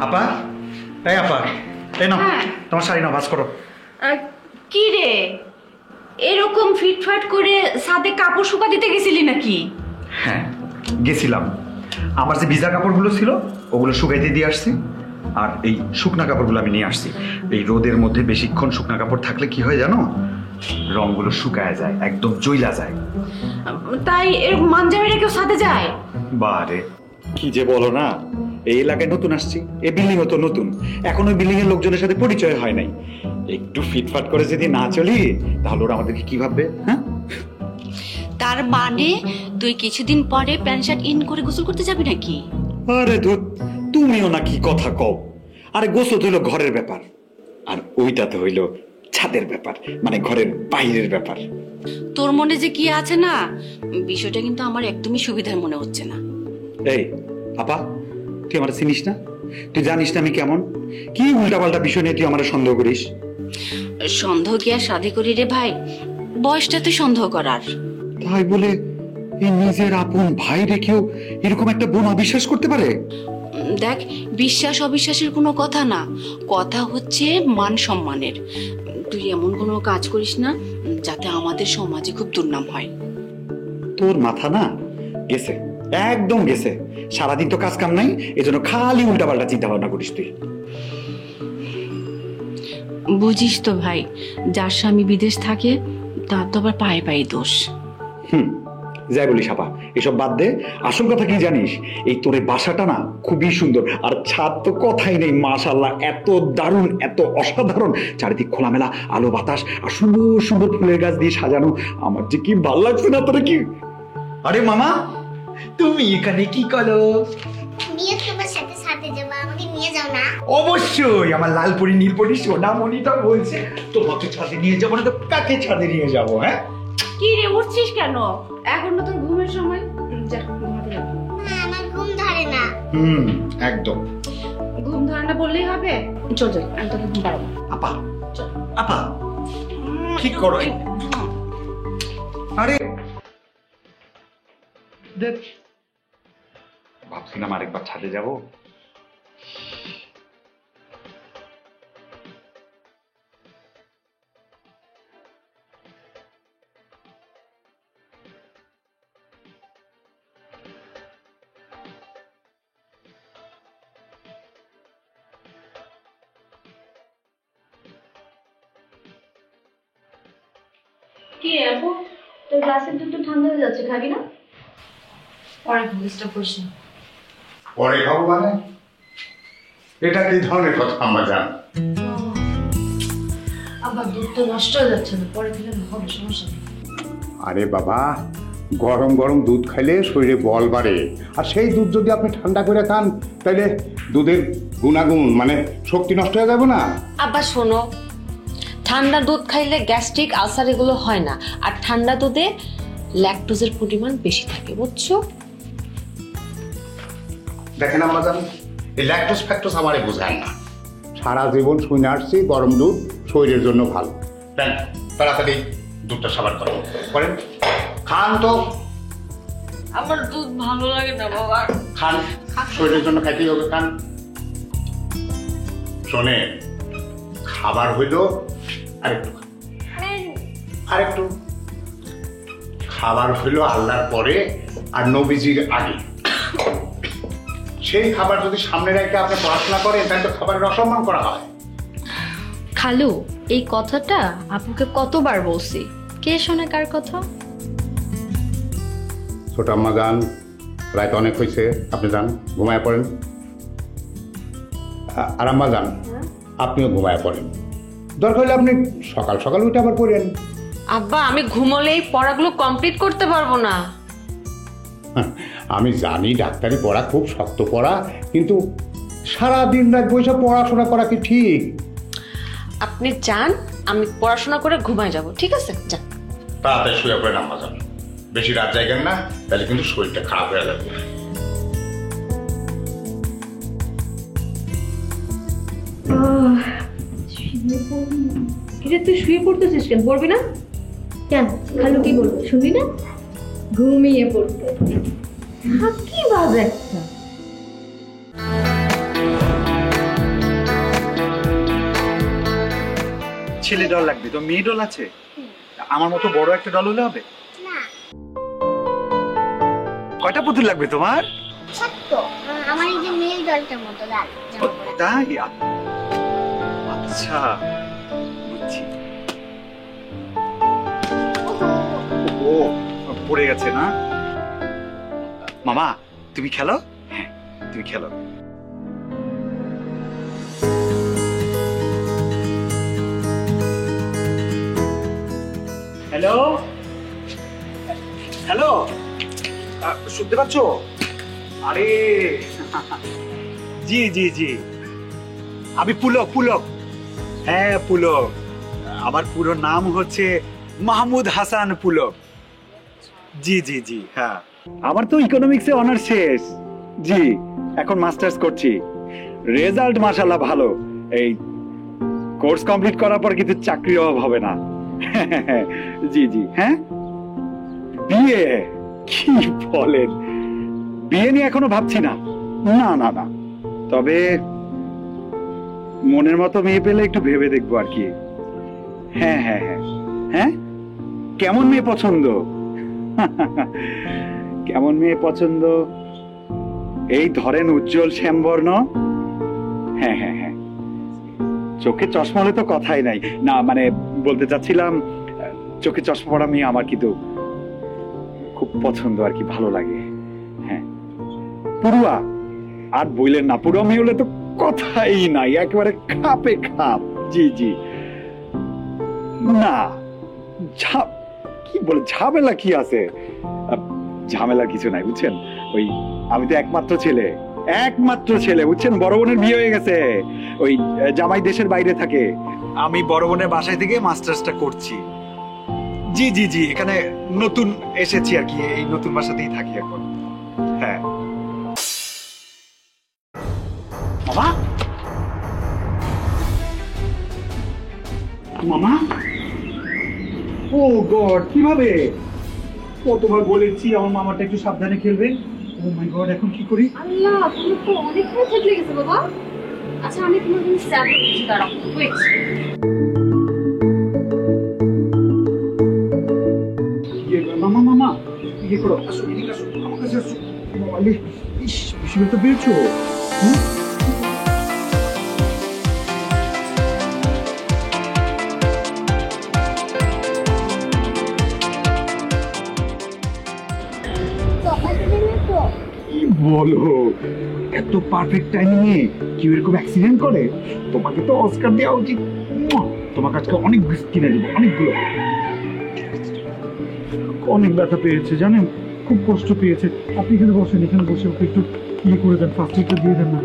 আপা, এই আপা, এই নাও তোমার শাড়ি নাও, ভাঁজ করো। কি রে, এরকম ফিটফাট করে সাথে কাপড় শুকা দিতে গেছিলি নাকি? হ্যাঁ গেছিলাম, আমার যে ভিজা কাপড়গুলো ছিল ওগুলো শুকাইতে দিয়ে আসছি, আর এই শুকনা কাপড়গুলো আমি নিয়ে আসছি। এই রোদের মধ্যে বেশিক্ষণ শুকনা কাপড় থাকলে কি হয় জানো, রংগুলো শুকায় যায়, একদম জইলা যায়। তাই এরকম মানজামেরা কেউ সাথে যায়? বারে কি যে বলো না, এই এলাকায় নতুন আসছি, এই বিল্ডিং তো নতুন, এখন ওই বিল্ডিং এর লোকজনের সাথে পরিচয় হয় নাই। একটু ফিটফাট করে যদি না চলি তাহলে ওরা আমাদেরকে কি ভাববে? হ্যাঁ, তার মানে তুই কিছুদিন পরে প্যান্ট শার্ট ইন করে গোসল করতে যাবি নাকি? আরে ধুর, তুমিও না কি কথা কও। আরে গোসল তো হইলো ঘরের ব্যাপার, আর ওইটা তো হইলো ছাদের ব্যাপার, মানে ঘরের বাইরের ব্যাপার। তোর মনে যে কি আছে না, বিষয়টা কিন্তু আমার একদমই সুবিধার মনে হচ্ছে না। এই আপা, তুই আমার চিনিস না? তুই জানিস না আমি কেমন? কি উল্টাপাল্টা বিষয় নিয়ে তুই আমার সন্দেহ করিস? সন্দেহ কি আর শাদি করি রে ভাই? বয়সটা তুই সন্দেহ করার। তাই বলে এই নিজের আপন ভাই রেখেও এরকম একটা বোন অবিশ্বাস করতে পারে? দেখ, বিশ্বাস অবিশ্বাসের কোনো কথা না, কথা হচ্ছে মান সম্মানের। তুই এমন কোনো কাজ করিস না যাতে আমাদের সমাজে খুব দুর্নাম হয়। তোর মাথা না গেছে, একদম গেছে। সারাদিন তো কাজ কাম নাই, এজন্য খালি উল্টাপাল্টা চিন্তা ভাবনা করিস তুই। বুঝিস তো ভাই, যার স্বামী বিদেশ থাকে তার তো আবার পায়ে পায়ে দোষ। যাই বলিস আপা, এসব বাদ দে। আসল কথা কি জানিস, এই তোর এই বাসাটা না খুবই সুন্দর, আর ছাদ তো কথাই নেই, মাশাআল্লাহ, এত দারুণ, এত অসাধারণ, চারিদিক খোলামেলা আলো বাতাস আর সুন্দর সুন্দর ফুলের গাছ দিয়ে সাজানো। আমার যে কি ভালো লাগছে না তোরা কি। আরে মামা, তুমি এখানে কি করো? নিয়ে তোমার সাথে সাথে যাবো, আমাকে নিয়ে যাও না? অবশ্যই, আমার লালপরি নীলপরি সোনামণিটা বলছে তোমাকে ছাদে নিয়ে যাবো না তো কাকে ছাদে নিয়ে যাবো? হ্যাঁ, কি রে, উঠছিস কেন? এখন না তোর ঘুমের সময়, যা ঘুমাতে যা। না, আমার ঘুম ধরে না। একদম ঘুম ধরে না বললেই হবে? চল যাই, আমি তোকে ঘুম পাড়াবো। আপা, আপা ঠিক করো। আরে দেখ, ভাবছিলাম আরেকবার ছাদে যাব। কি রে আপু, তোর গ্লাসের দুধ তো ঠান্ডা হয়ে যাচ্ছে, খাবি না? পরে ডিস্টার্ব করিস না। পরে খাবো মানে? এটা কি ধরনের কথা আমরা জান? আবার দুধ তো নষ্ট হয়ে যাচ্ছে না, পরে খেলে হবে, সমস্যা নেই। আরে বাবা, গরম গরম দুধ খাইলে শরীরে বল বাড়ে, আর সেই দুধ যদি আপনি ঠান্ডা করে খান তাহলে দুধের গুণাগুণ মানে শক্তি নষ্ট হয়ে যাবে না? আব্বা শোনো, ঠান্ডা দুধ খাইলে গ্যাস্ট্রিক আলসার এগুলো হয় না, আর ঠান্ডা দুধে ল্যাকটোজের পরিমাণ বেশি থাকে, বুঝছো? দেখেন আমরা জানি এই ল্যাকটোজ ফ্যাক্টোজ আমারে বোঝায় না। সারা জীবন শুনে আসছি গরম দুধ শরীরের জন্য ভালো। দেন তাড়াতাড়ি দুধটা সাবার করেন, করেন, খান তো। আমার দুধ ভালো লাগে না বাবা। খান, শরীরের জন্য খাইতেই হবে, খান। শোনে, খাবার হইল আরেকটু, আরেকটু খাবার হইল আল্লাহর পরে আর নবীজির আগে। সেই খাবার যদি সামনে রেখে আপনি পড়াশোনা করেন তাহলে তো খাবারের অসম্মান করা হয়। খালু, এই কথাটা আপুকে কতবার বলছি, কে শোনে কার কথা? ছোট আম্মা যান, রাত অনেক হয়েছে, আপনি যান ঘুমায় পড়েন। আর আম্মা যান, আপনিও ঘুমায় পড়েন, দরকার হলে আপনি সকাল সকাল উঠে আবার পড়েন। আব্বা, আমি ঘুমোলেই পড়াগুলো কমপ্লিট করতে পারবো না। আমি জানি ডাক্তারি পড়া খুব শক্ত পড়া, কিন্তু সারা দিন রাত বসে পড়াশোনা করা কি ঠিক? আপনি যান, আমি পড়াশোনা করে ঘুমায় যাব, ঠিক আছে? যান, তাড়াতাড়ি শুয়ে পড়েন আম্মা যান, বেশি রাত জায়গান না, তাহলে কিন্তু শরীরটা খারাপ হয়ে যাবে। তুই শুয়ে পড়তেছিস কেন? পড়বি না কেন? খালু কি বলবো শুনবি না? ঘুমিয়ে পড়তে কি বাজ একটা। ছেলে ডল লাগবে, তো মেয়ে ডল আছে? আমার মতো বড় একটা ডল হলে হবে? না কয়টা পুতুল লাগবে তোমার? ছোট্ট আমার এই যে মেল ডলটার মতো লাল ও, তাই? আচ্ছা, বুঝছি। ও পড়ে গেছে না? মামা তুমি খেলো, হ্যাঁ তুমি খেলো। হ্যালো হ্যালো, শুনতে পাচ্ছ? আরে জি জি জি, আমি পুলক। পুলক, হ্যাঁ পুলক। আমার পুরো নাম হচ্ছে মাহমুদ হাসান পুলক। জি জি জি, হ্যাঁ আমার তো ইকোনমিক্সে অনার্স শেষ। জি, এখন মাস্টার্স করছি। রেজাল্ট মাশাআল্লাহ ভালো। এই কোর্স কমপ্লিট করার পর কিন্তু চাকরির অভাব হবে না। জি জি, হ্যাঁ বিয়ে? কি বলেন, বিয়ে নিয়ে এখনো ভাবছি না। না না না, তবে মনের মতো মেয়ে পেলে একটু ভেবে দেখবো আর কি। হ্যাঁ হ্যাঁ হ্যাঁ হ্যাঁ, কেমন মেয়ে পছন্দ? কেমন মেয়ে পছন্দ? এই ধরেন উজ্জ্বল শ্যামবর্ণ। হ্যাঁ হ্যাঁ হ্যাঁ, চোখে চশমা হলে তো কথাই নাই। না মানে বলতে চাচ্ছিলাম, চোখে চশমা পড়া মেয়ে আমার কিন্তু খুব পছন্দ আর কি, ভালো লাগে। হ্যাঁ, পড়ুয়া আর বললেন না, পড়ুয়া মেয়ে হলে তো কথাই নাই, একেবারে খাপে খাপ। জি জি, না কি বলে, ঝামেলা কি আছে? ঝামেলা কিছু নাই বুঝছেন। ওই আমি তো একমাত্র ছেলে বুঝছেন। বড় বোনের বিয়ে হয়ে গেছে, ওই জামাই দেশের বাইরে থাকে, আমি বড় বোনের বাসায় থেকে মাস্টার্সটা করছি। জি জি জি, এখানে নতুন এসেছি আর কি, এই নতুন বাসাতেই থাকি এখন। হ্যাঁ মামা, মামা, ও গড, কিভাবে? কতবার বলেছি আমার মামাটা একটু সাবধানে খেলবে। ও মাই গড, এখন কি করি? আল্লাহ, তুমি তো অনেক খারাপ থাকলে গেছে বাবা। আচ্ছা আমি তোমার জন্য স্যালাড করছি, দাঁড়াও ওয়েট। মামা মামা, ইয়ে করো, আসো এদিকে আসো, আমার কাছে আসো। বাবালে, ইস বেশি তো পেয়েছো। কি বলো, এত পারফেক্ট টাইমিংয়ে কি এরকম অ্যাক্সিডেন্ট করে? তোমাকে তো অস্কার দেওয়া উচিত। তোমাকে আজকে অনেক বিস্কিট কিনে দেবো, অনেকগুলো। অনেক ব্যথা পেয়েছে জানেন, খুব কষ্ট পেয়েছে। আপনি এখানে বসেন, এখানে বসে ওকে একটু ইয়ে করে দেন, ফার্স্ট এডটা দিয়ে দেন না।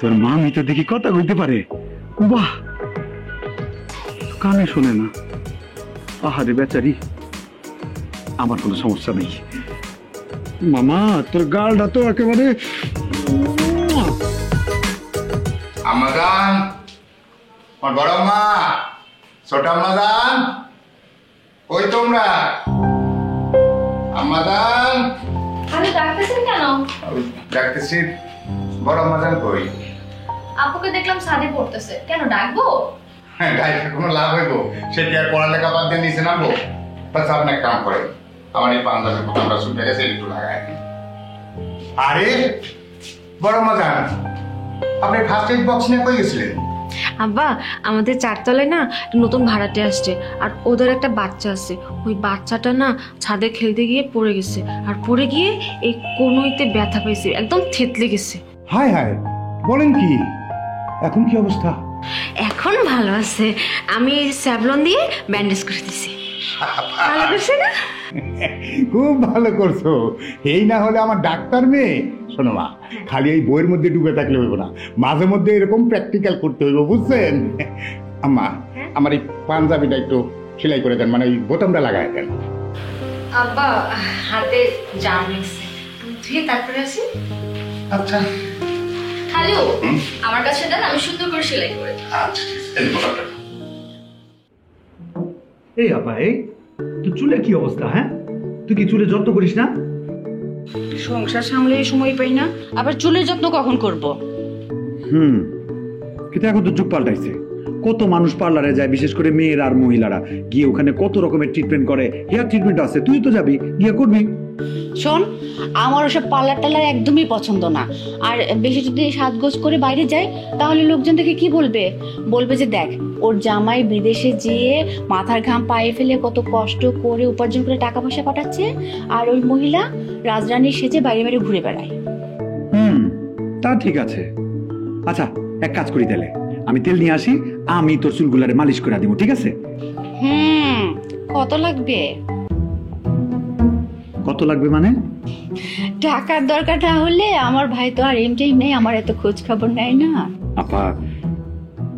তোর মামি তো দেখি কথা কইতে পারে, বাহ, কানে শোনে না। আহারে বেচারি, আমার কোনো সমস্যা নেই। মামা তোর গালটা তো একেবারে। আমাদান, আমার বড় মা, ছোট আমাদান, ওই তোমরা আমাদান। আরে ডাকতেছেন কেন? ডাকতেছি, বড় আমাদান কই? আপুকে দেখলাম ছাদে পড়তেছে, কেন ডাকবো? হ্যাঁ, ডাইকে কোনো লাভ হইব? সেটি আর পড়ালেখা বাদ দিয়ে নিচে নামবো? বাস আপনি এক কাম করেন, আমার এই পাঞ্জাবের বোতামটা ছুটে গেছে, একটু লাগাই। আরে বড় আমাদান, আপনি ফার্স্ট এড বক্স নিয়ে কই গেছিলেন? আব্বা, আমাদের চারতলায় না নতুন ভাড়াটে আসছে, আর ওদের একটা বাচ্চা আছে। ওই বাচ্চাটা না ছাদে খেলতে গিয়ে পড়ে গেছে, আর পড়ে গিয়ে এই কোনোইতে ব্যথা পেয়েছে, একদম থেতলে গেছে। হায় হায়, বলেন কি? এখন কি অবস্থা? এখন ভালো আছে, আমি স্যাভলন দিয়ে ব্যান্ডেজ করে দিছি। ভালো করছে না? খুব ভালো করছো। এই না হলে আমার ডাক্তার মেয়ে। শোনো মা, খালি এই বইয়ের মধ্যে ডুবে থাকলে হইব না, মাঝে মধ্যে এরকম প্র্যাকটিক্যাল করতে হইব, বুঝছেন? আম্মা, আমার এই পাঞ্জাবিটা একটু সেলাই করে দেন, মানে এই বোতামটা লাগায় দেন। আব্বা হাতে জাম লাগছে, ধুয়ে তারপরে আসি। আচ্ছা হ্যালো, আমার কাছে দেন, আমি সুন্দর করে সেলাই করে দিই। আচ্ছা, এই বোতামটা। এই আপা, এই তুই চুলের কি অবস্থা? হ্যাঁ, তুই কি চুলের যত্ন করিস না? সংসার সামলে সময় পাই না, আবার চুলের যত্ন কখন করব? কিন্তু এখন তো যুগ পাল্টাইছে। কত মানুষ পার্লারে যায়, বিশেষ করে মেয়েরা আর মহিলারা গিয়ে ওখানে কত রকমের ট্রিটমেন্ট করে। হেয়ার ট্রিটমেন্ট আছে, তুই তো যাবি, গিয়ে করবি। শোন, আমার ওসব পার্লার টার্লার একদমই পছন্দ না। আর বেশি যদি সাজগোজ করে বাইরে যায়, তাহলে লোকজন দেখে কি বলবে? বলবে যে দেখ, ওর জামাই বিদেশে যেয়ে মাথার ঘাম পায়ে ফেলে কত কষ্ট করে উপার্জন করে টাকা পয়সা পাঠাচ্ছে, আর ওই মহিলা রাজরানী সেজে বাইরে বাইরে ঘুরে বেড়ায়। তা ঠিক আছে। আচ্ছা, এক কাজ করি তাহলে, আমি তেল নিয়ে আসি, আমি তোর চুলগুলারে মালিশ করে দিব, ঠিক আছে? কত লাগবে? কত লাগবে মানে? টাকার দরকার না হলে আমার ভাই তো আর এমটাই নেই, আমার এত খোঁজ খবর নেয় না। আপা,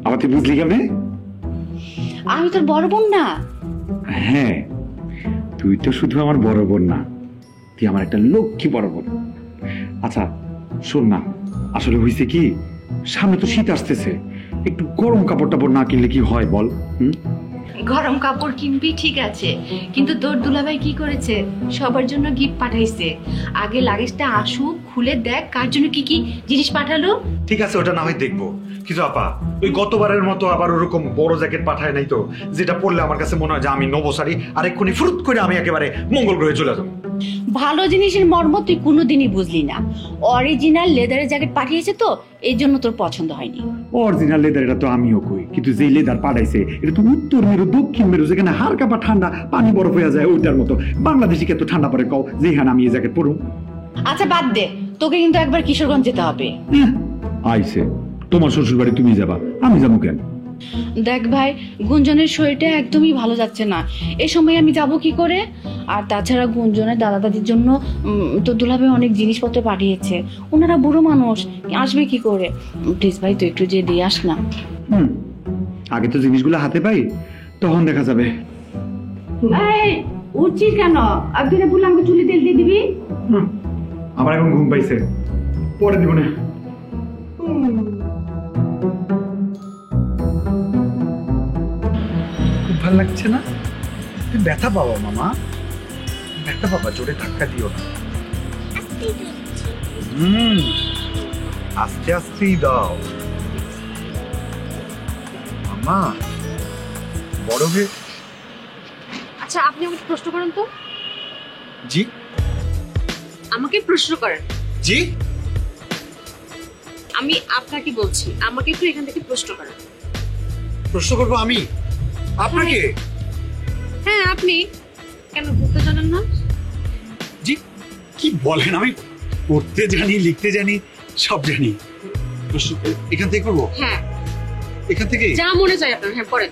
আমার তুই বুঝলি কেমনে? আমি তোর বড় বোন না? হ্যাঁ, তুই তো শুধু আমার বড় বোন না, তুই আমার একটা লক্ষ্মী বড় বোন। আচ্ছা শোন না, আসলে হয়েছে কি, সামনে তো শীত আসতেছে, একটু গরম কাপড় টাপড় না কিনলে কি হয় বল? গরম কাপড় কিনবি ঠিক আছে, কিন্তু তোর দুলাভাই কি করেছে? সবার জন্য গিফট পাঠাইছে। আগে লাগেজটা আসুক, খুলে দেখ কার জন্য কি কি জিনিস পাঠালো। ঠিক আছে, ওটা না হয় দেখবো, কিন্তু আপা ওই গতবারের মতো আবার ওরকম বড় জ্যাকেট পাঠায় নাই তো, যেটা পরলে আমার কাছে মনে হয় যে আমি নবসারী, আর এক্ষুনি ফুরুত করে আমি একেবারে মঙ্গল গ্রহে চলে যাবো। ভালো জিনিসের মর্ম তুই কোনোদিনই বুঝলি না। অরিজিনাল লেদারের জ্যাকেট পাঠিয়েছে তো, এই জন্য তোর পছন্দ হয়নি। অরিজিনাল লেদার এটা তো আমিও কই, কিন্তু যে লেদার পাঠাইছে এটা তো উত্তর মেরু দক্ষিণ মেরু, যেখানে হালকা বা ঠান্ডা পানি বরফ হয়ে যায় ওইটার মতো। বাংলাদেশি কে তো ঠান্ডা পরে কও যেখানে আমি এই জ্যাকেট পরুম। আচ্ছা বাদ দে, তোকে কিন্তু একবার কিশোরগঞ্জ যেতে হবে। আইছে, তোমার শ্বশুর বাড়ি তুমি যাবা, আমি যাবো কেন? দেখ ভাই, গুঞ্জনের শরীরটা একদমই ভালো যাচ্ছে না, এই সময় আমি যাব কি করে? আর তাছাড়া গুঞ্জনের দাদা দাদির জন্য তো দুলাভাই অনেক জিনিসপত্র পাঠিয়েছে, ওনারা বুড়ো মানুষ, আসবে কি করে? প্লিজ ভাই, তুই একটু যে দিয়ে আস না। আগে তো জিনিসগুলো হাতে পাই, তখন দেখা যাবে। এই উঠছিস কেন? একদিনে বললাম আমাকে চুলে তেল দিয়ে দিবি। আমার এখন ঘুম পাইছে, পরে দিব না। খুব ভালো লাগছে না? তুই ব্যথা পাবো মামা, ব্যথা পাবা, জোরে ধাক্কা দিও না। আস্তে আস্তেই দাও মামা, বড় হয়ে। আচ্ছা আপনি আমাকে প্রশ্ন করেন তো। জি? আমাকে প্রশ্ন করেন। জি? আমি আপনাকে বলছি, আমাকে একটু এখান থেকে প্রশ্ন করেন। প্রশ্ন করবো আমি আপনাকে? হ্যাঁ আপনি। কেন বলতে জানেন না? জি, কি বলেন? আমি পড়তে জানি, লিখতে জানি, সব জানি। প্রশ্ন এখান থেকে করবো? হ্যাঁ, এখান থেকে যা মনে চায় আপনার। হ্যাঁ পড়েন।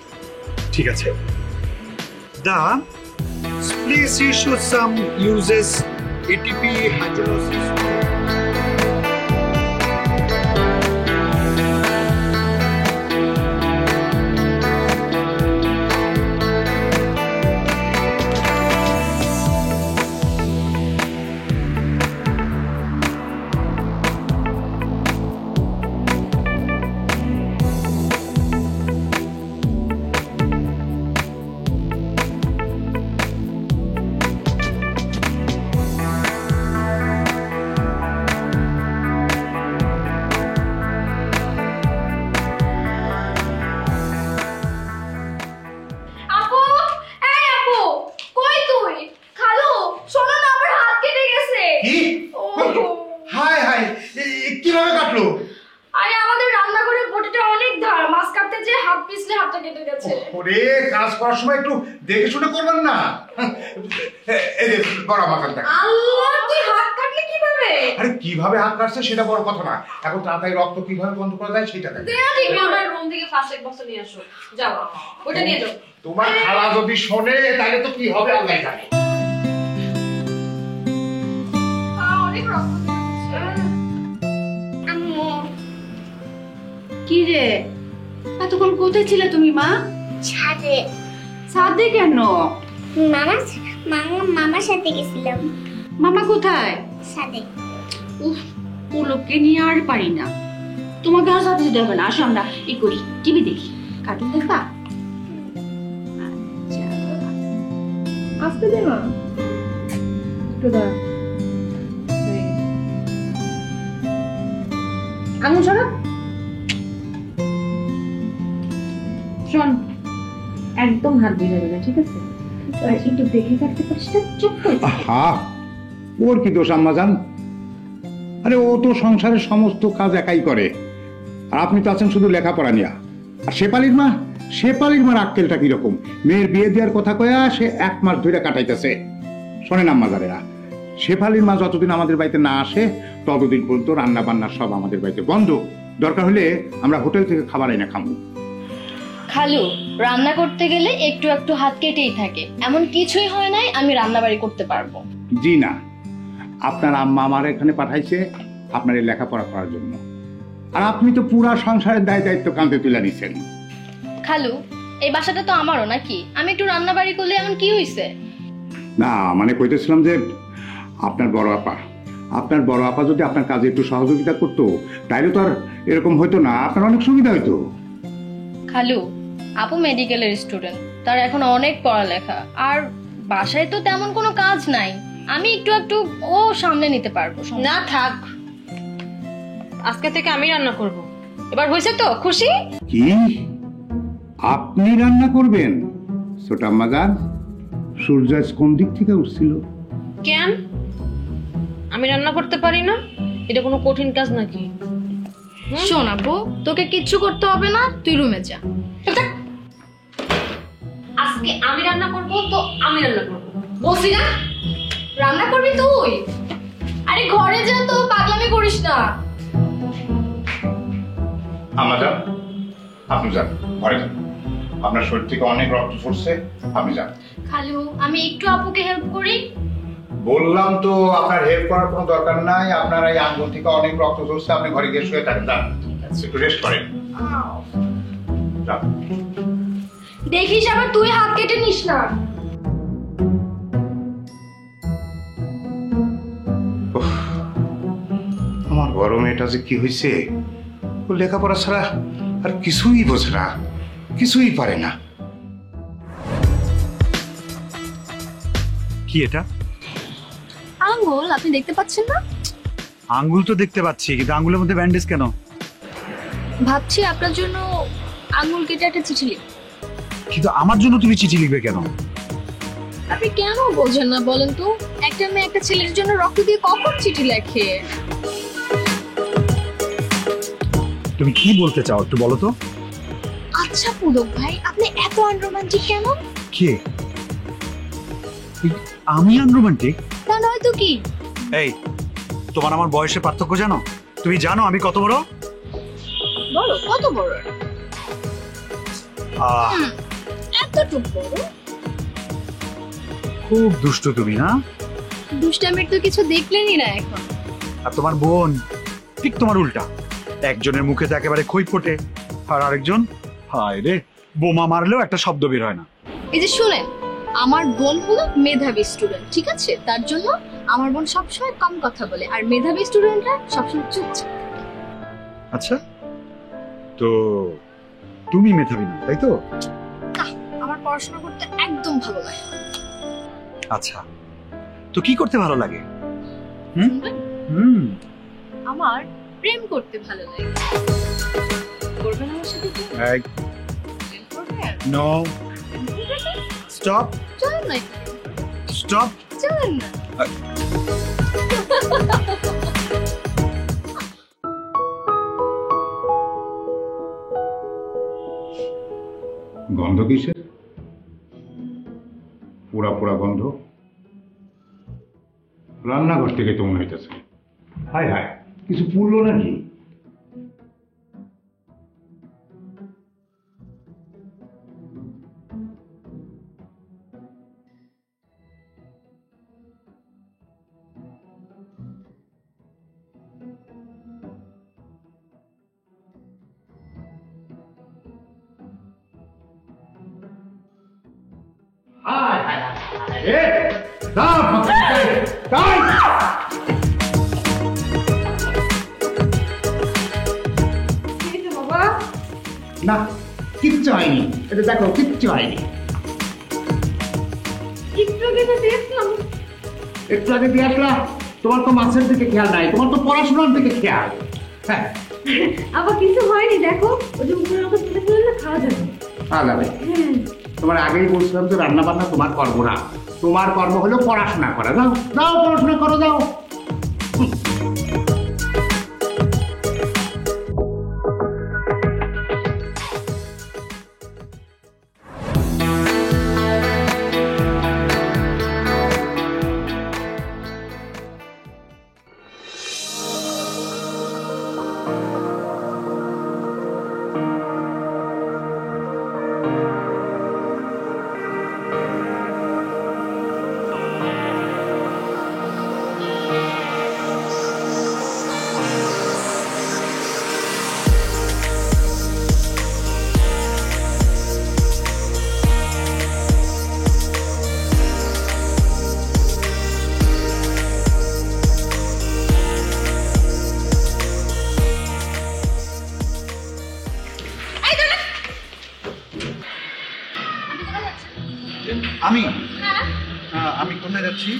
ঠিক আছে। The Speciosum uses ATP hydrolysis. আপু, এই আপু, কই তুই? খালু, শোনো না, আমার হাত কেটে গেছে। কি? ও, হাই হাই, কিভাবে কাটলো? আরে আমাদের রান্নাঘরের বটিটা অনেক ধার, মাছ কাটতে যেয়ে হাত পিছলে হাতটা কেটে গেছে। ওরে, কাজ করার সময় একটু দেখে শুনে করবেন না? এই যে বড় মাথা দেখ। আল্লাহ, তুই হাত কাটলি কিভাবে? আরে কিভাবে হাত কাটছে সেটা বড় কথা না, এখন তাড়াতাড়ি রক্ত কিভাবে বন্ধ করা যায় সেটা দেখ। আমার রুম থেকে ফার্স্ট এড বক্স নিয়ে আসো, যাও ওটা নিয়ে যাও। তোমার খালা যদি শোনে তাহলে তো কি হবে আল্লাহ জানে। অনেক রক্ত বেরোচ্ছে। আম্মু কি রে, এতক্ষণ কোথায় ছিলে তুমি মা? ছাদে ছাদে কেন? মামার সাথে গেছিলাম। মামা কোথায়? ছাদে। উফ, ও লোককে নিয়ে আর পারি না। তোমাকে আর সাথে যেতে হবে না, আসো আমরা ই করি, টিভি দেখি। কার্টুন দেখবা? আচ্ছা। আসতে দে না একটু দাঁড়া। আঙুল সরা। শোন, একদম হাত বেরোবে না, ঠিক আছে? আর একটু দেখে কাটতে পারিস না, চুপ করে। আহা, ওর কি দোষ আম্মাজান? আরে ও তো সংসারের সমস্ত কাজ একাই করে, আর আপনি তো আছেন শুধু লেখাপড়া নিয়ে। আর শেপালির মার আক্কেলটা কিরকম? মেয়ের বিয়ে দেওয়ার কথা কয়া সে 1 মাস ধরে কাটাইতেছে। শোনেন আম্মাজানেরা, শেফালির মা যতদিন আমাদের বাড়িতে না আসে ততদিন পর্যন্ত রান্না বান্না সব আমাদের বাড়িতে বন্ধ। দরকার হলে আমরা হোটেল থেকে খাবার এনে খাবো। খালু, রান্না করতে গেলে একটু একটু হাত কেটেই থাকে, এমন কিছুই হয় নাই আমি রান্না বাড়ি করতে পারবো। জি না, আপনার আম্মা আমার এখানে পাঠাইছে আপনার এই লেখাপড়া করার জন্য, আর আপনি তো পুরা সংসারের দায়িত্ব কাঁধে তুলে নিছেন। খালু, এই বাসাটা তো আমারও নাকি, আমি একটু রান্না বাড়ি করলে এমন কি হইছে? না মানে কইতেছিলাম যে আপনার বড় আপা যদি আপনার কাজে একটু সহযোগিতা করতো তাইলে তো আর এরকম হইতো না, আপনার অনেক সুবিধা হইতো। খালু, আপু মেডিকেলের স্টুডেন্ট, তার এখন অনেক পড়ালেখা, আর বাসায় তো তেমন কোনো কাজ নাই, আমি একটু একটু ও সামনে নিতে পারবো। না থাক, আজকে থেকে আমি রান্না করব। এবার হয়েছে তো খুশি? কি আপনি রান্না করবেন? ছোট আম্মাজান, সূর্য আজ কোন দিক থেকে উঠছিল? কেন আমি রান্না করতে পারি না? এটা কোনো কঠিন কাজ নাকি? শোন আপু, তোকে কিচ্ছু করতে হবে না, তুই রুমে যা। আজকে আমি রান্না করব তো আমি রান্না করব, বলছি না রান্না করবি তুই। আরে ঘরে যা তো, পাগলামি করিস না। আম্মাজান আপনি যান, ঘরে যান, আপনার শরীর থেকে অনেক রক্ত ঝরছে, আপনি যান। খালু, আমি একটু আপুকে হেল্প করি। বললাম তো আপনার হেল্প করার কোনো দরকার নাই, আপনার এই আঙ্গুল থেকে অনেক রক্ত ঝরছে, আপনি ঘরে গিয়ে শুয়ে থাকেন, যান একটু রেস্ট করেন, যান। দেখিস আবার তুই হাত কেটে নিস না। আমার বড় মেয়েটা যে কি হয়েছে, ও লেখাপড়া ছাড়া আর কিছুই বোঝে না, কিছুই পারে না। কি এটা? আঙ্গুল, আপনি দেখতে পাচ্ছেন না? আঙ্গুল তো দেখতে পাচ্ছি, কিন্তু আঙ্গুলের মধ্যে ব্যান্ডেজ কেন? ভাবছি আপনার জন্য আঙ্গুল কেটে একটা চিঠি লিখব। কিন্তু আমার জন্য তুমি চিঠি লিখবে কেন? আপনি কেন বোঝেন না বলেন তো? একটা মেয়ে একটা ছেলের জন্য রক্ত দিয়ে কখন চিঠি লেখে? তুমি কি বলতে চাও একটু বলো তো। আচ্ছা পুলক ভাই, আপনি এত আনরোমান্টিক কেন? কে? আমি আনরোমান্টিক? তা নয় তো কি? এই, তোমার আমার বয়সে পার্থক্য জানো? তুমি জানো আমি কত বড়? বড়? কত বড়? আহ, এতটুক বড়? খুব দুষ্ট তুমি, না? দুষ্টামির তো কিছু দেখলেনই না এখন। আর তোমার বোন ঠিক তোমার উল্টা, একজনের মুখে তো একেবারে খই ফোটে, আর আরেকজন হায় রে, বোমা মারলেও একটা শব্দ বের হয় না। এই যে শুনেন, আমার বোন হলো মেধাবী স্টুডেন্ট, ঠিক আছে? তার জন্য আমার বোন সবসময় কম কথা বলে, আর মেধাবী স্টুডেন্টরা সবসময় চুপচাপ। আচ্ছা, তো তুমি মেধাবী না, তাই তো? আমার পড়াশোনা করতে একদম ভালো লাগে না। আচ্ছা, তো কি করতে ভালো লাগে? শুনবেন? আমার প্রেম করতে ভালো লাগে। করবেন আমার সাথে প্রেম? প্রেম করবেন? নো, স্টপ, চলেন না একটু। স্টপ। চলেন না। গন্ধ কিসের? পোড়া পোড়া গন্ধ। রান্নাঘর থেকে তো মনে হইতেছে। হায় হায়, কিছু পুরলো নাকি? হায় হায় হায়, এ, দাঁড়, দাঁড়। না, কিচ্ছু হয়নি। এটা দেখো, কিচ্ছু হয়নি। একটু আগে দিয়ে আসলা, তোমার তো মাছের দিকে খেয়াল নাই, তোমার তো পড়াশোনার দিকে খেয়াল। হ্যাঁ, আবার কিছু হয়নি, দেখো ওই যে উপরে ওকে তুলে তুলে না খাওয়া যাবে। ভালো। তোমার আগেই বলছিলাম যে রান্না বান্না তোমার কর্ম না, তোমার কর্ম হলো পড়াশোনা করা। যাও যাও, পড়াশোনা করো, যাও। আমি আমি কোথায় যাচ্ছি?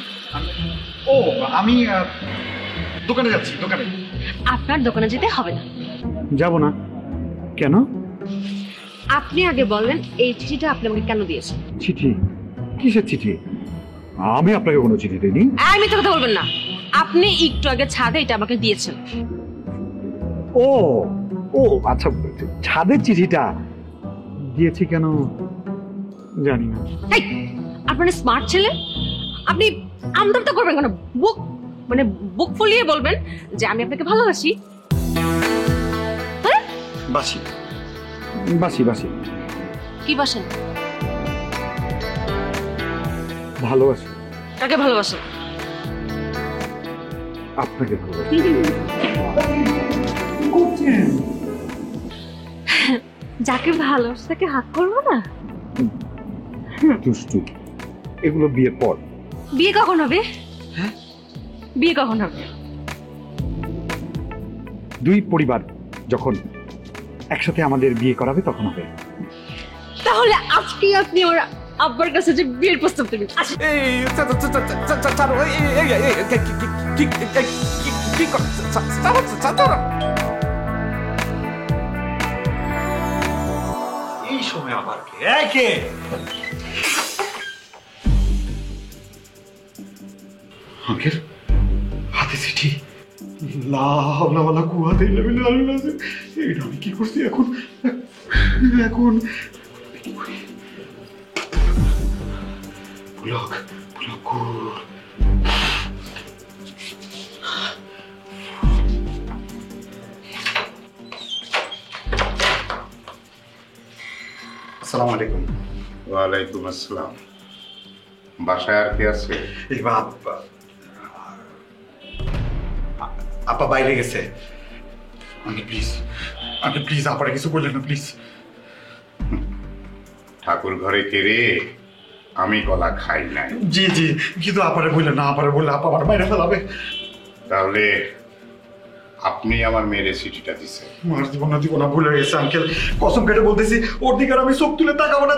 ও, আমি দোকানে যাচ্ছি। দোকানে আপনার দোকানে যেতে হবে না। যাব না কেন? আপনি আগে বললেন এই চিঠিটা আপনি আমাকে কেন দিয়েছেন? চিঠি? কিসের চিঠি? আমি আপনাকে কোনো চিঠি দিইনি। আমি তো কথা বলবেন না। আপনি একটু আগে ছাদে এটা আমাকে দিয়েছেন। ও ও আচ্ছা, ছাদের চিঠিটা দিয়েছি কেন জানি না। এই, আপনার স্মার্ট ছেলে, আপনি আমদামটা করবেন কেন? বুক ফুলিয়ে বলবেন যে আমি আপনাকে ভালোবাসি। হ্যাঁ, বাসি বাসি বাসি কি বাসেন? ভালোবাসি। কাকে ভালোবাসেন? আপনাকে ভালোবাসি। যাকে ভালোবাসে তাকে হাত করবো না? দুষ্টু, এগুলো বিয়ের পর। বিয়ে কখন হবে? হ্যাঁ, বিয়ে কখন হবে? দুই পরিবার যখন একসাথে আমাদের বিয়ে করাবে তখন হবে। তাহলে আজকেই আপনি আমার আব্বার কাছে যে বিয়ের প্রস্তাব দেবেন। এই সময় আবার কে? আঙ্কেল, হাতে চিঠি। লা হাওলা ওয়ালা কুওয়াতা ইল্লা বিল্লাহ। এটা আমি কি করছি এখন? এখন কি করি? ব্লক কর। আসসালামু আলাইকুম। ওয়ালাইকুম আসসালাম। বাসায় আর কে আছে? এই বাপ, আপা বাইরে গেছে। আঙ্কেল প্লিজ আপারে কিছু বললেন না প্লিজ। ঠাকুর ঘরে কে রে? আমি গলা খাই নাই। জি জি, কিন্তু আপারে বললেন না। আপারে বললে আপা আমার বাইরে ফেলাবে। তাহলে আপনি আমার মেয়ের চিঠিটা দিছে? মার দিব না, ভুলে গেছে আঙ্কেল। কসম কেটে বলতেছি, ওর দিকে আর আমি চোখ তুলে তাকাবো না।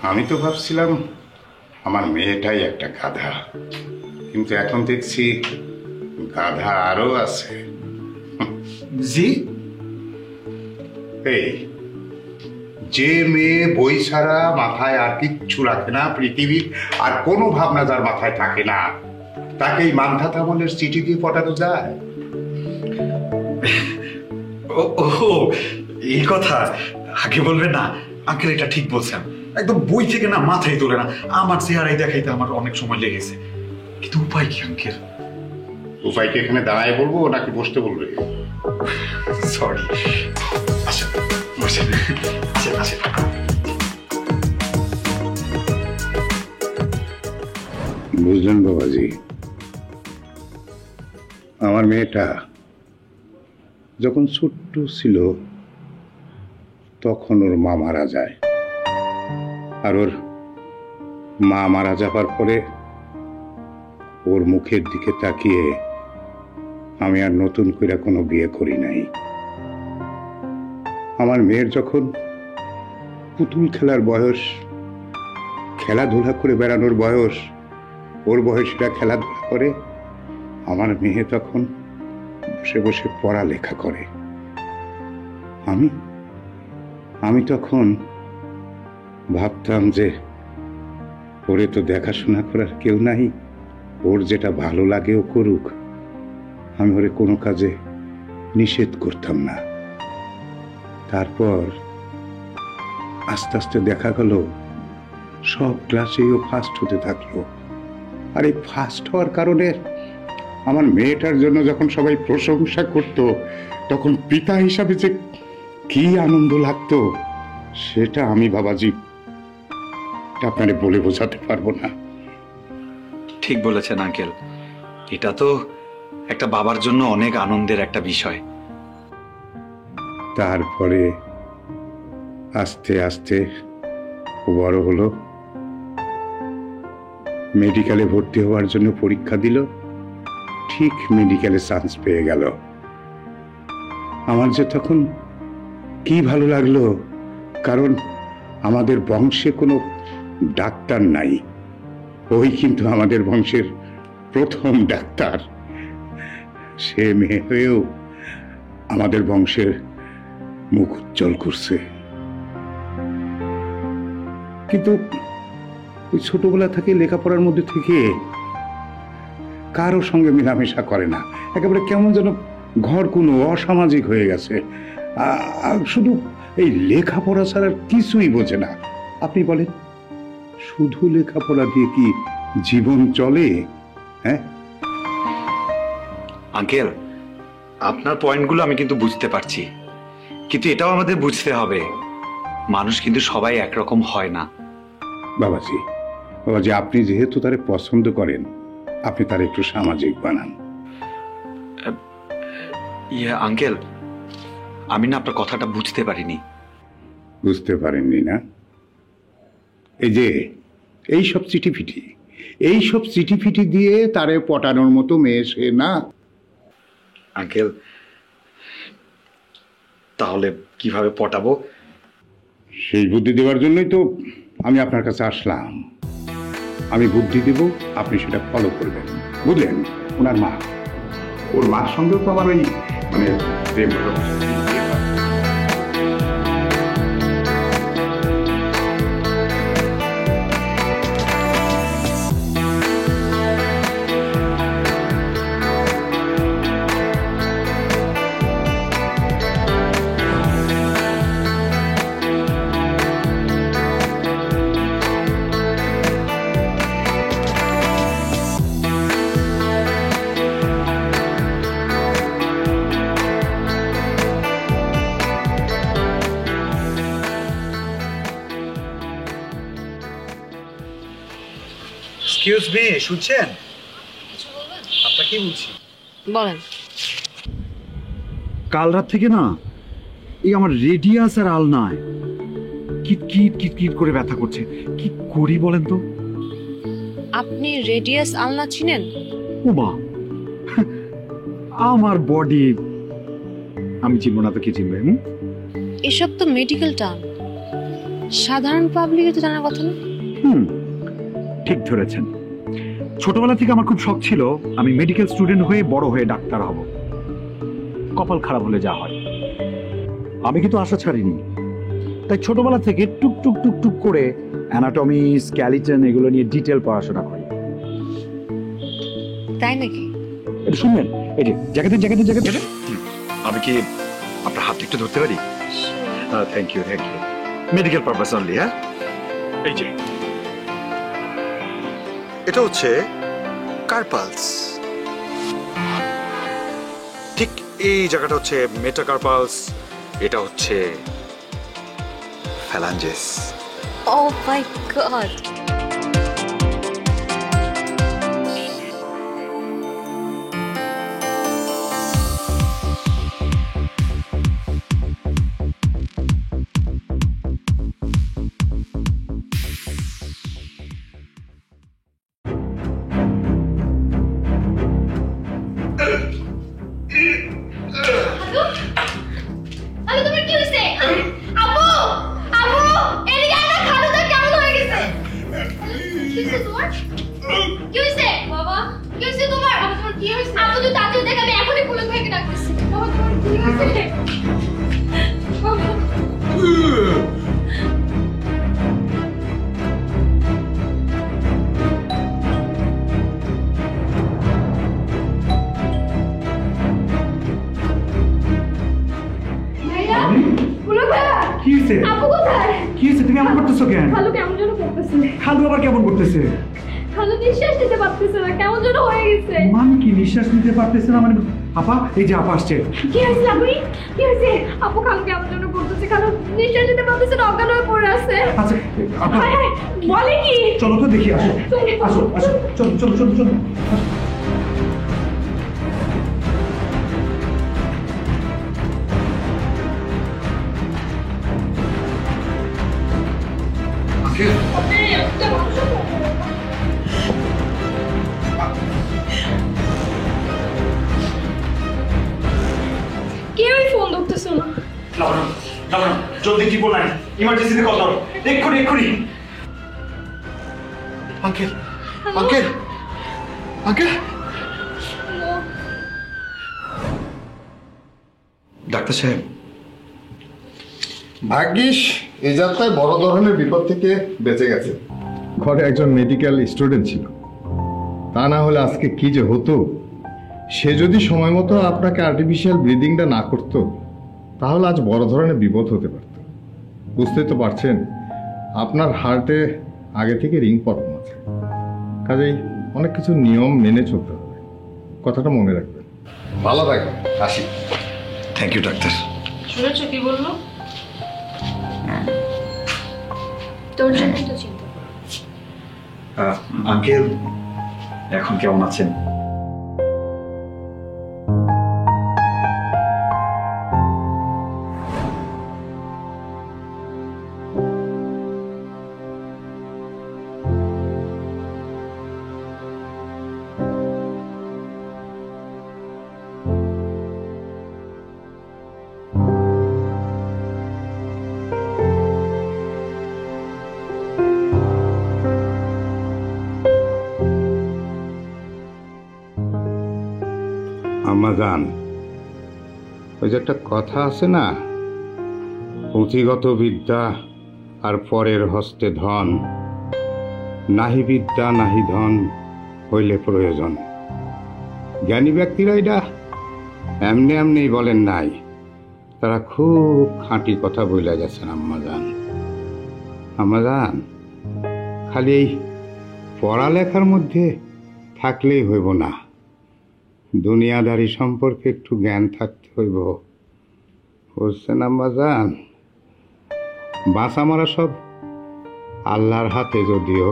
আমি তো ভাবছিলাম আমার মেয়েটাই একটা গাধা, কিন্তু এখন দেখছি গাধা আরো আছে। জি? এই যে মেয়ে বই ছাড়া মাথায় আর কিচ্ছু রাখে না পৃথিবীর, আর কোনো ভাবনা যার মাথায় থাকে না, তাকেই মান্ধাত আমলের চিঠি দিয়ে পটানো যায়? ও এই কথা আগে বলবেন না আঙ্কেল, এটা ঠিক বলছেন। একদম বই থেকে না মাথায় তোলে না। আমার চেহারাই দেখাইতে আমার অনেক সময় লেগেছে, কিন্তু উপায় কি আঙ্কেল? উপায়কে এখানে দাঁড়ায় বলবো নাকি বসতে বলবে? সরি, আসেন বসেন, আসেন আসেন। বুঝলেন বাবাজি, আমার মেয়েটা যখন ছোট্ট ছিল তখন ওর মা মারা যায়, আর ওর মা মারা যাবার পরে ওর মুখের দিকে তাকিয়ে আমি আর নতুন করে কোনো বিয়ে করি নাই। আমার মেয়ের যখন পুতুল খেলার বয়স, খেলাধুলা করে বেড়ানোর বয়স, ওর বয়সীরা খেলাধুলা করে, আমার মেয়ে তখন বসে বসে পড়ালেখা করে। আমি তখন ভাবতাম যে ওরে তো দেখাশোনা করার কেউ নাই, ওর যেটা ভালো লাগে ও করুক, আমি ওরে কোনো কাজে নিষেধ করতাম না। তারপর আস্তে আস্তে দেখা গেল সব ক্লাসেই ও ফার্স্ট হতে থাকলো। আর এই ফার্স্ট হওয়ার কারণে আমার মেয়েটার জন্য যখন সবাই প্রশংসা করত, তখন পিতা হিসাবে যে কি আনন্দ লাগতো সেটা আমি বাবাজি আপনারে বলে বোঝাতে পারবো না। ঠিক বলেছেন আঙ্কেল, এটা তো একটা বাবার জন্য অনেক আনন্দের একটা বিষয়। তারপরে আস্তে আস্তে ও বড় হলো, মেডিকেলে ভর্তি হওয়ার জন্য পরীক্ষা দিল, ঠিক মেডিকেলে চান্স পেয়ে গেল। আমার যে তখন কি ভালো লাগলো, কারণ আমাদের বংশে কোনো ডাক্তার নাই, ওই কিন্তু আমাদের বংশের প্রথম ডাক্তার। সে মেয়ে হয়েও আমাদের বংশের মুখ উজ্জ্বল করছে। কিন্তু ওই ছোটবেলা থেকে লেখাপড়ার মধ্যে থেকে কারো সঙ্গে মেলামেশা করে না, একেবারে কেমন যেন ঘর কোনো অসামাজিক হয়ে গেছে, শুধু এই লেখাপড়া ছাড়া কিছুই বোঝে না। আপনি বলেন, শুধু লেখাপড়া দিয়ে কি জীবন চলে? হ্যাঁ আঙ্কেল, আপনার পয়েন্টগুলো আমি কিন্তু বুঝতে পারছি, কিন্তু এটাও আমাদের বুঝতে হবে মানুষ কিন্তু সবাই একরকম হয় না। বাবাজি, আপনি যেহেতু তারে পছন্দ করেন, আপনি তার একটু সামাজিক বানান। আঙ্কেল, আমি না আপনার কথাটা বুঝতে পারিনি। বুঝতে পারেননি না? এই যে এইসব চিঠিফিটি দিয়ে তারে পটানোর মতো মেয়ে সে না। আঙ্কেল, তাহলে কিভাবে পটাবো? সেই বুদ্ধি দেওয়ার জন্যই তো আমি আপনার কাছে আসলাম। আমি বুদ্ধি দেব, আপনি সেটা ফলো করবেন, বুঝলেন? ওনার মা, ওর মার সঙ্গেও তো আমার ওই প্রেম ভালোবাসা। এক্সকিউজ মি, শুনছেন? আপনাকে কি বলছি, বলেন। কাল রাত থেকে না এই আমার রেডিয়াস আর আলনায় কিটকিট কিটকিট করে ব্যথা করছে। কি করি বলেন তো? আপনি রেডিয়াস আলনা চিনেন? ওমা, আমার বডি আমি চিনব না তো কি চিনবে? এসব তো মেডিকেল টার্ম, সাধারণ পাবলিকের তো জানার কথা না। ঠিক ধরেছেন। ছোটবেলা থেকে আমার খুব শখ ছিল আমি মেডিকেল স্টুডেন্ট হয়ে বড় হয়ে ডাক্তার হব। কপাল খারাপ হলে যা হয়, আমি কিন্তু আশা ছাড়িনি। তাই ছোটবেলা থেকে টুক টুক টুক টুক করে অ্যানাটমি, স্কেলিটন এগুলো নিয়ে ডিটেল পড়াশোনা করি। তাই নাকি? এটা শুনবেন, এই যে জ্যাকেটের আমি কি আপনার হাতটা একটু ধরতে পারি? Thank you. Medical purpose only. হ্যাঁ, এই যে এটা হচ্ছে কার্পালস, ঠিক এই জায়গাটা হচ্ছে মেটাকার্পালস, এটা হচ্ছে ফ্যালাঞ্জেস। ও মাই গড। আমি তোমার কি হইছে? আপু আপু এদিকে আয় না, খালুদা কেমন হয়ে গেছে? কি হইছে তোমার? কি হইছে বাবা? কি হইছে তোমার? বাবা তোমার কি হইছে? আপু তুই তাড়াতাড়ি দেখ, আমি এখনই পুলিশ ভাইকে ডাকতেছি। বাবা তোমার কি হইছে? বাবা ভাইয়া, পুলিশ ভাইয়া, কি হয়েছে? আপু কোথায়? কি হয়েছে? তুমি এমন করতেছো কেন? খালু কেমন যেন করতেছে। খালু আবার কেমন করতেছে? খালু নিঃশ্বাস নিতে পারতেছে না, কেমন যেন হয়ে গেছে। মানে কি নিঃশ্বাস নিতে পারতেছে না? মানে আপা, এই যে আপা আসছে। কি হয়েছে আপনি? কি হয়েছে? আপু খালু কেমন যেন করতেছে, খালু নিঃশ্বাস নিতে পারতেছে না, অজ্ঞান হয়ে পড়ে আছে। আচ্ছা আপা, হায় হায়, বলে কি? চলো তো দেখি, আসো আসো আসো, চলো চলো চলো চলো। কেউই ফোন ধরতেছে না। জলদি কি বললেন? ইমার্জেন্সিতে কল দাও, এক্ষুনি এক্ষুনি। Uncle uncle uncle. ডাক্তার সাহেব, ভাগ্যিস এই যাত্রায় বড় ধরনের বিপদ থেকে বেঁচে গেছে। ঘরে একজন মেডিকেল স্টুডেন্ট ছিল, তা না হলে আজকে কি যে হতো। সে যদি সময় মতো আপনাকে আর্টিফিশিয়াল ব্রিদিংটা না করতো, তাহলে আজ বড় ধরনের বিপদ হতে পারত। বুঝতেই তো পারছেন, আপনার হার্টে আগে থেকে রিং পড়ানো আছে, কাজেই অনেক কিছু নিয়ম মেনে চলতে হবে। কথাটা মনে রাখবেন। ভালো থাকবেন, আসি। Thank you doctor. শুনেছো কি বললো? তোর জন্য তো চিন্তা করি। আঙ্কেল এখন কেমন আছেন? আম্মাজান, ওই যে একটা কথা আছে না, পুঁথিগত বিদ্যা আর পরের হস্তে ধন, নাহি বিদ্যা নাহি ধন হইলে প্রয়োজন। জ্ঞানী ব্যক্তিরা এটা এমনি এমনি বলেন নাই, তারা খুব খাঁটি কথা বলে গেছেন। আম্মাজান আম্মাজান, খালি এই পড়ালেখার মধ্যে থাকলেই হইব না, দুনিয়াদারি সম্পর্কে একটু জ্ঞান থাকতে হইব, বুঝছেন আম্মাজান? বাঁচা মারা সব আল্লাহর হাতে, যদিও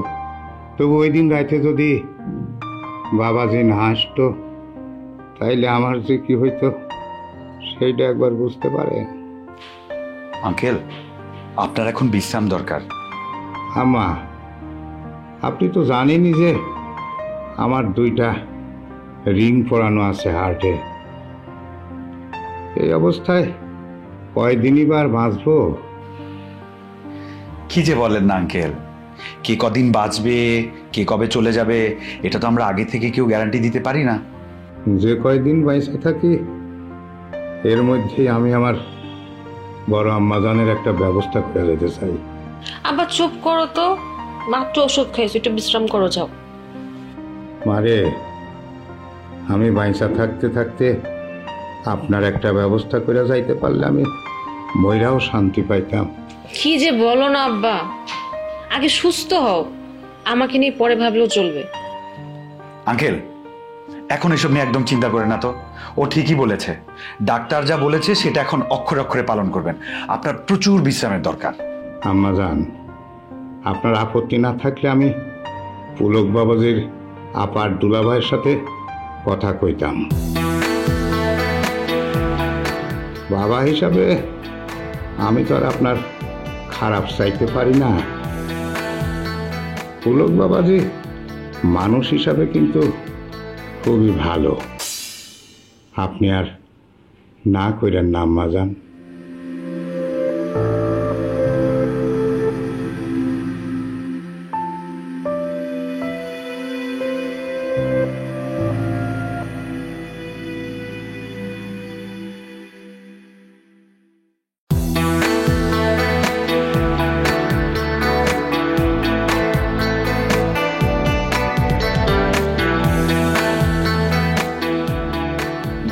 তবু ওই দিন রাইতে যদি বাবাজি না আসতো, তাইলে আমার যে কি হইতো সেইটা একবার বুঝতে পারেন। আঙ্কেল, আপনার এখন বিশ্রাম দরকার। আম্মা, আপনি তো জানেনই যে আমার 2টা রিং পরানো আছে হার্টে। এই অবস্থায় কয়দিনই বার বাঁচবো? কি যে বলেন না আঙ্কেল, কে কদিন বাঁচবে, কে কবে চলে যাবে, এটা তো আমরা আগে থেকে কেউ গ্যারান্টি দিতে পারি না। যে কয়দিন বাইসে থাকি, এর মধ্যেই আমি আমার বড় আম্মাজানের একটা ব্যবস্থা করে যেতে চাই। আবার চুপ করো তো, মাত্র ওষুধ খাইছো, একটু বিশ্রাম করো, যাও। মারে, আমি বাইসা থাকতে থাকতে আপনার একটা ব্যবস্থা করে যাইতে পারলে আমি মইরাও শান্তি পাইতাম। কি যে বলো না আব্বা, আগে সুস্থ হও, আমাকে নিয়ে পরে ভাবলেও চলবে। আঙ্কেল, এখন এসব নিয়ে একদম চিন্তা করে না তো। ও ঠিকই বলেছে, ডাক্তার যা বলেছে সেটা এখন অক্ষরে অক্ষরে পালন করবেন। আপনার প্রচুর বিশ্রামের দরকার। আম্মাজান, আপনার আপত্তি না থাকলে আমি পুলক বাবাজির আপার দুলাভাইয়ের সাথে কথা কইতাম। বাবা হিসাবে আমি তো আর আপনার খারাপ চাইতে পারি না। পুলক বাবাজি মানুষ হিসাবে কিন্তু খুবই ভালো। আপনি আর না কইরেন না আম্মাজান।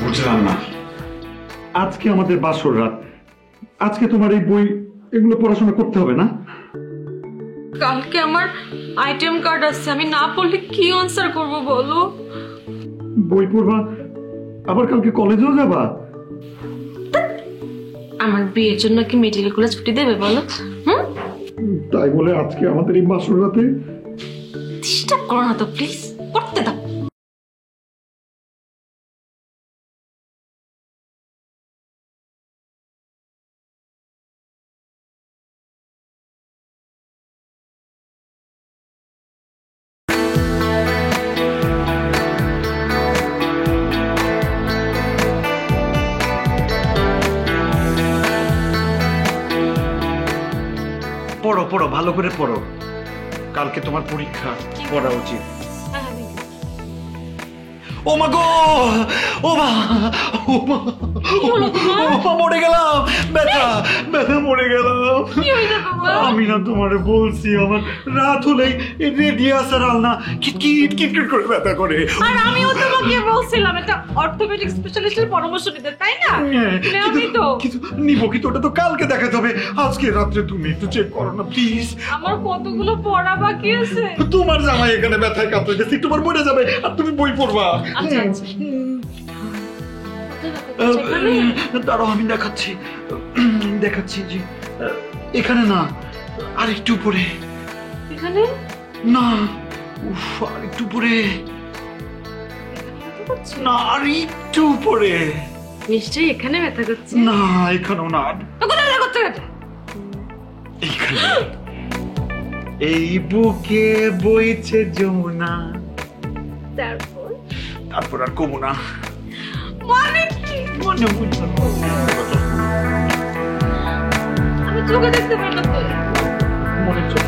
বুঝলাম না, আজকে আমাদের বাসর রাত, আজকে তোমার এই বই এগুলো পড়াশোনা করতে হবে না? কালকে আমার আইটেম কার্ড আছে, আমি না পড়লে কি আনসার করব বলো? বই পড়বা, আবার কালকে কলেজেও যাবা? আমার বিয়ের জন্য কি মেডিকেল কলেজ ছুটি দেবে বলো? তাই বলে আজকে আমাদের এই বাসর রাতে ডিস্টার্ব করো না তো প্লিজ, পড়তে দাও। পড়ো পড়ো, ভালো করে পড়ো, কালকে তোমার পরীক্ষা, পড়া উচিত। ও মা গো, ও মা, ও মা, ও মা, মরে গেলাম, ব্যথা ব্যথা, মরে গেলাম। আমি না তোমারে বলছি, আমার রাত হলেই রেডিয়াস আর আলনা কিটকিট কিটকিট করে ব্যথা করে। আর আমিও তোমাকে বলছিলাম একটা অর্থোপেডিক স্পেশালিস্টের পরামর্শ নিতে, তাই না? আমি তো কিন্তু নিবো, কিন্তু ওটা তো কালকে দেখাতে হবে। আজকে রাত্রে তুমি একটু চেক করো না প্লিজ। আমার কতগুলো পড়া বাকি আছে। তোমার জামাই এখানে ব্যথায় কাঁপতে গেছে, একটু পর মরে যাবে আর তুমি বই পড়বা। আচ্ছা আচ্ছা, দাঁড়াও আমি দেখাচ্ছি, দেখাচ্ছি জি। এখানে না, আর একটু উপরে। এখানে না, উফ, আর একটু উপরে। না, আর একটু উপরে। নিশ্চয়ই এখানে ব্যথা করছে। না, এখানেও না। তো কোথায় ব্যথা করছে? এইখানে। এই বুকে বইছে যমুনা, তারপর আর কমু না। মানে কি? মনে বুঝলো, আমি চোখে দেখতে পাই না তো। মনে চোখ